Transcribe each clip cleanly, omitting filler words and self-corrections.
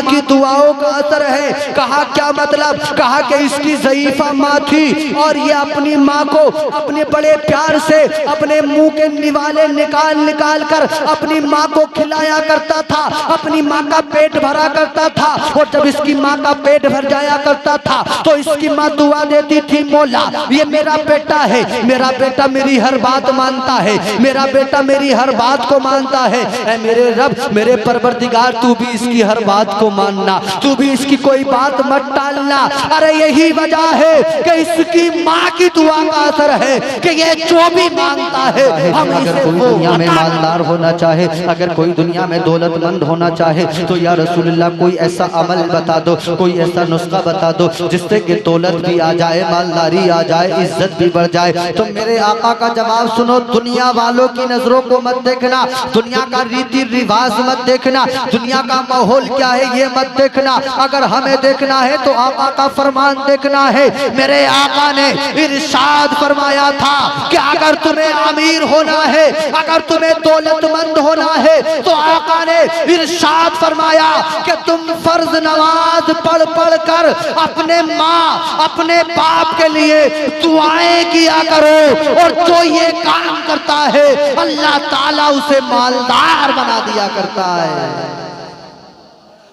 की दुआओं का असर है। कहा क्या मतलब? कहा कि इसकी ज़ईफ़ा माँ थी और ये अपनी माँ को अपने बड़े प्यार से अपने मुंह के निवाले निकाल निकाल कर अपनी माँ को खिलाया करता था, अपनी माँ का पेट भरा करता था। और जब इसकी माँ का पेट भर जाया करता था तो इसकी माँ दुआ देती थी, मौला ये मेरा बेटा है, मेरा बेटा मेरी हर बात मानता है, मेरा बेटा मेरी हर बात को मानता है। ऐ मेरे रब, मेरे परवरदिगार, तू भी इसकी हर बात को मानना, तू भी इसकी कोई बात मत टालना। अरे यही वजह है कि इसकी माँ की दुआ का असर है कि ये जो भी मांगता है हम अगर कोई दुनिया में मालदार होना चाहे, अगर कोई दुनिया में दौलतमंद होना चाहे तो या रसूलुल्लाह कोई ऐसा अमल बता दो, कोई ऐसा नुस्खा बता दो जिससे कि दौलत भी आ जाए, मालदारी आ जाए, इज्जत भी बढ़ जाए। तो मेरे आका का जवाब सुनो, दुनिया वालों की नजरों को मत देखना, दुनिया का रीति रिवाज मत देखना, दुनिया का माहौल क्या है ये मत देखना। अगर हमें देखना है तो आका का फरमान देखना है। मेरे आका ने इरशाद फरमाया था कि अगर तुम्हें अमीर होना है, अगर तुम्हें दौलतमंद होना है तो आका ने इरशाद फरमाया कि तुम फर्ज नमाज पढ़ पढ़ कर अपने माँ अपने बाप के लिए दुआएं किया करो, और जो ये काम करता है अल्लाह ताला उसे मालदार बना दिया करता है।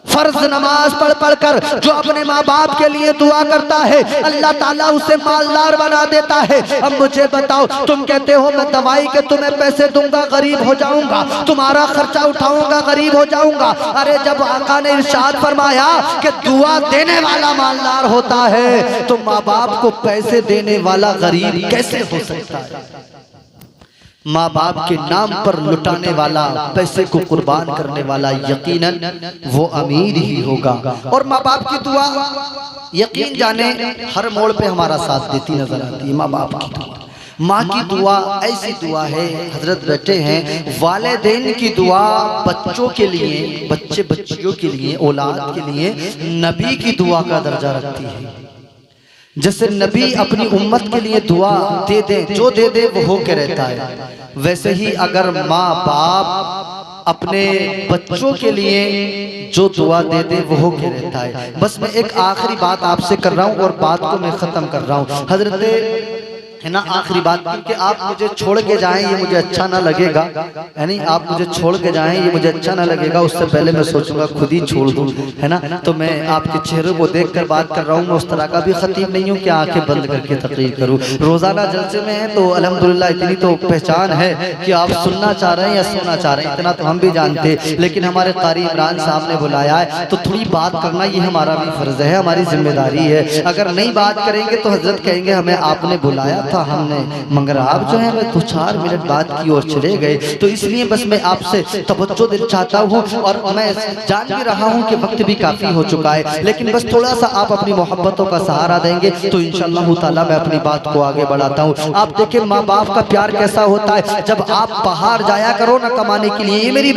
फर्ज नमाज पढ़ पढ़ कर जो अपने माँ बाप के लिए दुआ करता है अल्लाह ताला उसे मालदार बना देता है। अब मुझे बताओ, तुम कहते हो मैं दवाई के तुम्हें पैसे दूंगा गरीब हो जाऊंगा, तुम्हारा खर्चा उठाऊंगा गरीब हो जाऊंगा। अरे जब आका ने इरशाद फरमाया कि दुआ देने वाला मालदार होता है तो माँ बाप को पैसे देने वाला गरीब कैसे हो सकता है? माँ बाप के नाम पर लुटाने वाला, पैसे को कुर्बान करने वाला यकीनन वो अमीर ही होगा। और माँ बाप की दुआ यकीन जाने हर मोड़ पे हमारा साथ देती नजर आती है। माँ बाप की दुआ, माँ की दुआ ऐसी दुआ है, हजरत बैठे हैं, वालिदैन की दुआ बच्चों के लिए, बच्चे बच्चियों के लिए, औलाद के लिए नबी की दुआ का दर्जा रखती है। जैसे नबी अपनी उम्मत के लिए दुआ दे दे, जो दे दे वो होके रहता है, वैसे ही अगर माँ बाप अपने बच्चों के लिए जो दुआ दे दे वो होके रहता है। बस मैं एक आखिरी बात आपसे कर रहा हूँ और बात को मैं ख़त्म कर रहा हूँ। हजरत है ना, आखिरी बात कि आप मुझे छोड़ के जाएं ये मुझे अच्छा ना लगेगा, यानी आप मुझे छोड़ के जाएं ये मुझे अच्छा ना लगेगा, उससे पहले मैं सोचूंगा खुद ही छोड़ दूं, है ना। तो मैं आपके चेहरे को देखकर बात कर रहा हूँ, मैं उस तरह का भी खतीब नहीं हूँ कि आंखें बंद करके तकरीर करूँ। रोजाना जलसे में है तो अल्हम्दुलिल्लाह इतनी तो पहचान है कि आप सुनना चाह रहे हैं या सुनना चाह रहे हैं, इतना तो हम भी जानते, लेकिन हमारे कारी इमरान साहब ने बुलाया है तो थोड़ी बात करना ये हमारा भी फर्ज है, हमारी जिम्मेदारी है। अगर नहीं बात करेंगे तो हजरत कहेंगे हमें आपने बुलाया था हमने, मगर आप जो है मैं 2-4 मिनट बात की और चले गए। तो इसलिए बस मैं आपसे तवज्जो देना चाहता हूँ, और मैं जान भी रहा हूँ कि वक्त भी काफी हो चुका है, लेकिन बस थोड़ा सा आप अपनी मोहब्बतों का सहारा देंगे तो इंशाअल्लाह ताला मैं अपनी बात को आगे बढ़ाता हूँ। आप देखिए माँ बाप का प्यार कैसा होता है। जब आप बाहर जाया करो ना कमाने के लिए, ये मेरी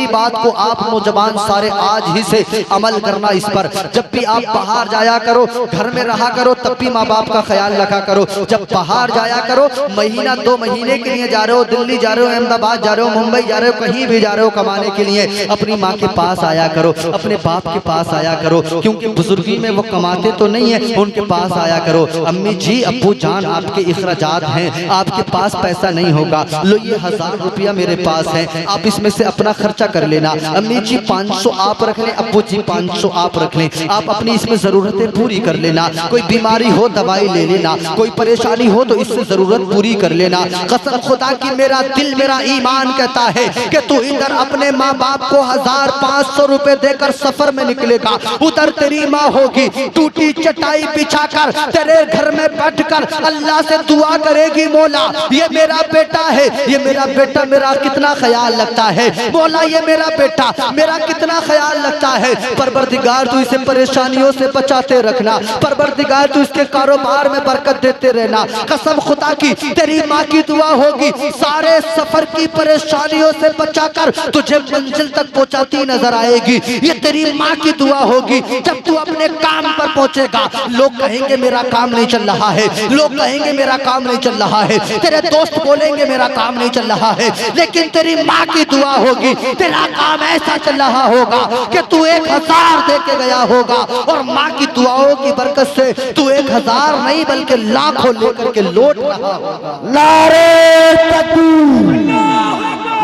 बात को आप नौजवान सारे आज ही से अमल करना इस पर। जब भी आप बाहर जाया करो, घर में रहा करो, तब भी माँ बाप का ख्याल रखा करो। जब बाहर जाया करो, महीना 2 महीने के लिए जा रहे हो, दिल्ली जा रहे हो, अहमदाबाद जा रहे हो, मुंबई जा रहे हो, कहीं भी जा रहे हो कमाने के लिए, अपनी माँ के पास आया करो, अपने बाप के पास आया करो, क्योंकि बुजुर्गी में वो कमाते तो नहीं है, उनके पास आया करो। अम्मी जी अब्बू जान आपके इखराजात हैं, आपके पास पैसा नहीं होगा, लो ये 1000 रुपया मेरे पास है, आप इसमें से अपना खर्चा कर लेना। अम्मी जी 500 आप रख लें, अब्बू जी 500 आप रख लें, आप अपनी इसमें जरूरतें पूरी कर लेना। कोई बीमारी हो दवाई ले लेना, कोई परेशानी हो तो इससे जरूरत पूरी कर लेना। कसम खुदा की मेरा दिल मेरा ईमान कहता है कि तू इधर अपने माँ बाप को 1500 रुपए देकर सफर में निकलेगा, उधर तेरी माँ होगी टूटी चटाई बिछाकर तेरे घर में बैठकर अल्लाह से दुआ करेगी, मौला ये मेरा बेटा है, ये मेरा बेटा मेरा कितना ख्याल लगता है, मौला ये मेरा बेटा मेरा कितना ख्याल लगता है। परवरदिगार तू इसे परेशानियों से बचाते रखना, परवरदिगार तू इसके कारोबार में बरकत देते रहना। कसम खुदा की तेरी माँ की दुआ होगी सारे सफर की परेशानियों से बचाकर तुझे मंजिल तक पहुंचाती नजर आएगी। ये तेरी माँ की दुआ होगी। जब तू अपने काम पर पहुंचेगा लोग कहेंगे मेरा काम नहीं चल रहा है, लोग कहेंगे मेरा काम नहीं चल रहा है, तेरे दोस्त बोलेंगे मेरा काम नहीं चल रहा है, लेकिन तेरी माँ की दुआ होगी तेरा काम ऐसा चल रहा होगा कि तू 1000 दे के गया होगा और माँ की दुआओं की बरकत से तू 1000 नहीं बल्कि लाखों लेकर के लौट रहा होगा। नारे तकबीर,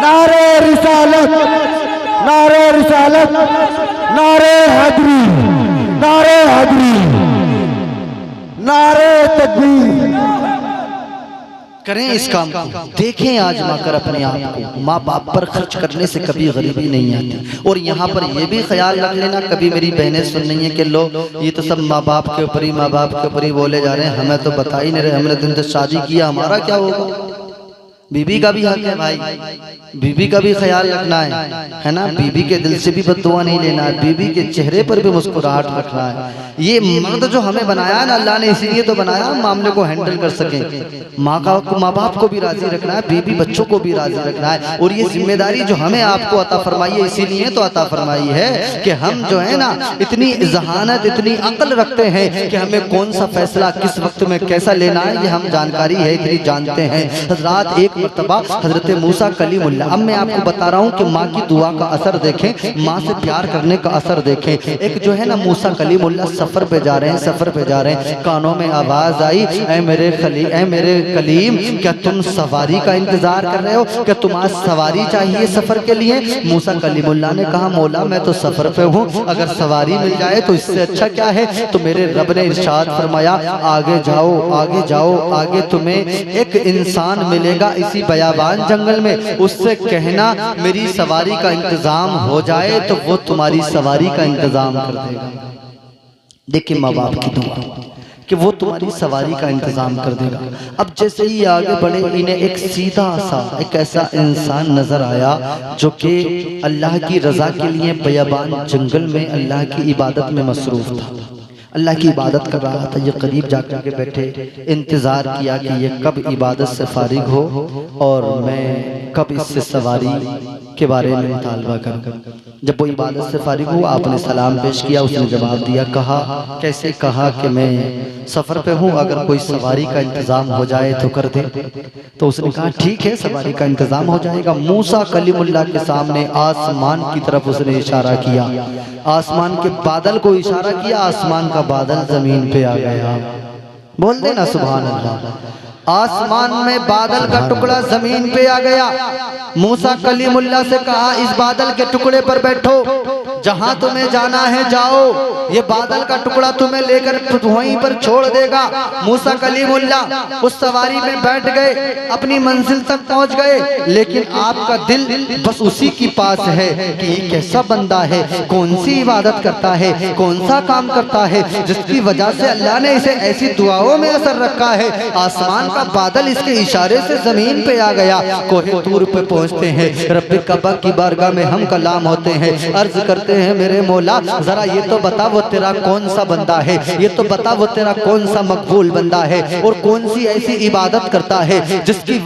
नारे रिसालत, नारे रिसालत, नारे हैदरी, नारे हैदरी, नारे तकबीर। करें इस काम को, देखें आजमा कर अपने आप को। माँ बाप पर खर्च करने से कभी गरीबी नहीं आती। और यहाँ पर यह भी ख्याल रख लेना, कभी मेरी बहनें सुन रही हैं कि लो ये तो सब माँ बाप के ऊपर ही, माँ बाप के ऊपर ही बोले जा रहे हैं, हमें तो बता ही नहीं रहे, हमने तो इनसे शादी किया, हमारा क्या होगा। बीबी का भी हक है भाई, बीबी का भी ख्याल रखना है ना। बीबी के दिल से भी बद्दुआ नहीं लेना है, बीबी के चेहरे पर भी मुस्कुराहट रखना है। ये मर्द जो हमें बनाया है ना अल्लाह ने, इसीलिए तो बनाया मामले को हैंडल कर सके। माँ बाप को भी राजी रखना है, बीबी बच्चों को भी राजी रखना है। और ये जिम्मेदारी जो हमें आपको अता फरमाई है, इसीलिए तो अता फरमाई है कि हम जो है ना इतनी जहानत, इतनी अक्ल रखते हैं कि हमें कौन सा फैसला किस वक्त में कैसा लेना है ये हम जानकारी है, इतनी जानते हैं। हजरात एक मर्तबा हजरत मूसा कलीमुल्लाह, अब मैं आपको बता रहा हूँ कि माँ की दुआ का असर देखें, माँ से प्यार करने का असर देखें। एक जो है ना मूसा कलीमुल्लाह सफर पे जा रहे हैं, सफर पे जा रहे हैं, कानों में आवाज आई, ऐ मेरे कलीम, क्या तुम सवारी का इंतजार कर रहे हो, क्या तुम आज सवारी चाहिए सफर के लिए। मूसा कलीमुल्लाह ने कहा मौला मैं तो सफर पे हूँ, अगर सवारी मिल जाए तो इससे अच्छा क्या है। तो मेरे रब ने इरशाद फरमाया आगे जाओ, आगे जाओ, आगे तुम्हें एक इंसान मिलेगा इसी बयाबान जंगल में, उससे कहना मेरी सवारी का इंतजाम हो जाए तो वो तुम्हारी सवारी का इंतजाम कर देगा। देखिए माँ बाप की दुआ कि वो तुम्हारी सवारी का इंतजाम कर देगा। अब जैसे ही आगे बढ़े इन्हें एक सीधा सा एक ऐसा इंसान नजर आया जो कि अल्लाह की रजा के लिए बयाबान जंगल में अल्लाह की इबादत में मसरूफ था, अल्लाह की इबादत कर रहा था। ये करीब जाकर के बैठे, इंतज़ार किया कि ये कब इबादत से फारिग हो और मैं कब इससे सवारी के बारे में मुतालबा करूँ। जब वो इबादत से फारिग हुआ आपने सलाम पेश किया, उसने जवाब दिया, कहा कैसे, कहा कि मैं सफ़र पे हूँ, अगर कोई सवारी का इंतज़ाम हो जाए तो कर दे। तो उसने कहा ठीक है सवारी का इंतज़ाम हो जाएगा। मूसा कलीमुल्लाह के सामने आसमान की तरफ उसने इशारा किया, आसमान के बादल को इशारा किया, आसमान का बादल जमीन पे आ गया। बोल देना सुभान अल्लाह। आसमान में बादल का टुकड़ा जमीन पे आ गया। मूसा कलीमुल्लाह से कहा इस बादल के टुकड़े पर बैठो, जहां तुम्हें जाना है जाओ, ये बादल का टुकड़ा तुम्हें लेकर वहीं पर छोड़ देगा। मूसा कलीमुल्लाह उस सवारी में बैठ गए, अपनी मंजिल तक पहुंच गए, लेकिन आपका दिल बस उसी के पास है कि ये कैसा बंदा है, कौन सी इबादत करता है, कौन सा काम करता है, जिसकी वजह से अल्लाह ने इसे ऐसी दुआओं में असर रखा है। आसमान का बादल इसके इशारे से जमीन पे आ गया। कोहे तूर पे पहुंचते हैं, रब्बे कबा की बारगाह में हम कलाम होते हैं, अर्ज करते हैं मेरे मौला जरा ये तो बता वो तेरा कौन सा बंदा है, ये तो बता वो तेरा कौन सा मकबूल बंदा है और कौन सी ऐसी इबादत करता है जिसकी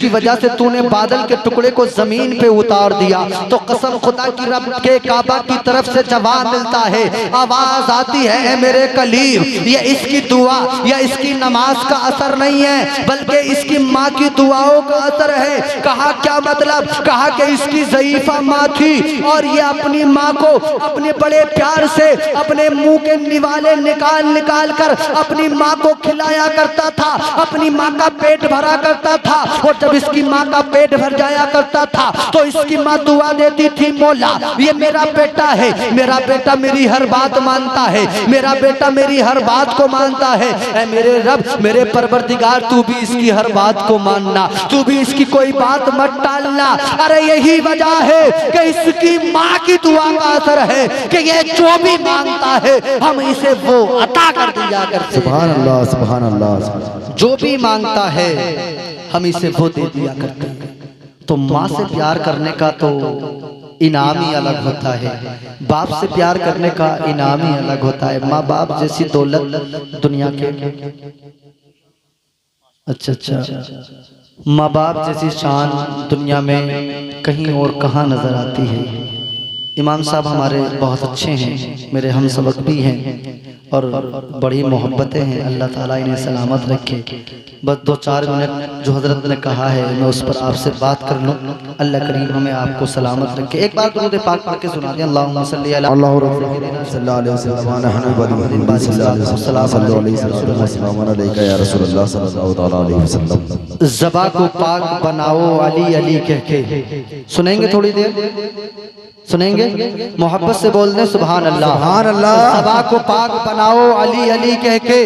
वजह से तूने बादल के टुकड़े को जमीन पे उतार दिया। तो कसम खुदा की रब के काबा की तरफ से जवाब मिलता है, आवाज आती है मेरे कलीम, ये इसकी दुआ या इसकी नमाज का असर नहीं है बल्कि इसकी माँ की दुआओं का असर है। कहा क्या मतलब, कहा कि इसकी ज़ईफ़ा माँ थी और ये अपनी माँ को अपने बड़े प्यार से अपने मुंह के निवाले निकाल कर अपनी माँ को खिलाया करता था, अपनी माँ का पेट भरा करता था। और जब इसकी माँ का पेट भर जाया करता था तो इसकी माँ दुआ देती थी, मौला ये मेरा बेटा है, मेरा बेटा मेरी हर बात मानता है, मेरा बेटा मेरी हर बात को मानता है। ऐ मेरे रब, मेरे परवरदिगार तू भी इसकी हर बात को मानना, तू भी इसकी कोई बात मत टालना। अरे यही वजह है कि इसकी माँ की दुआ का असर है कि ये जो भी मांगता है हम इसे वो अता कर दिया करते हैं। सुभान अल्लाह, सुभान अल्लाह। जो भी मांगता है हम इसे वो दे दिया करते हैं। तो माँ से प्यार करने का तो इनाम ही अलग होता है, बाप से प्यार करने का इनाम ही अलग होता है। माँ बाप जैसी दौलत दुनिया के अच्छा अच्छा, माँ बाप जैसी शान दुनिया में कहीं और कहाँ नज़र आती है। इमाम साहब हमारे बहुत अच्छे हैं, मेरे हम सबक भी हैं और बड़ी मोहब्बतें हैं। अल्लाह ताला इन्हें सलामत रखे। बस 2-4 मिनट जो हज़रत ने कहा है मैं उस पर आपसे बात कर लूँ। अल्लाह करीम हमें आपको सलामत रखे। एक बार दुरूद पाक पढ़ के सुना दें। अल्लाहुम्मा सल्ली अला अल्लाह सल्लल्लाहु अलैहि वसल्लम व नहनु बदिन सल्लल्लाहु अलैहि या रसूलुल्लाह सल्लल्लाहु अलैहि वसल्लम। ज़बा को पाक बनाओ अली अली कह के। सुनेंगे थोड़ी देर, सुनेंगे, मोहब्बत से बोल दें सुभान अल्लाह। सुभान अल्लाह। ज़बा को पाक बनाओ अली अली कह के।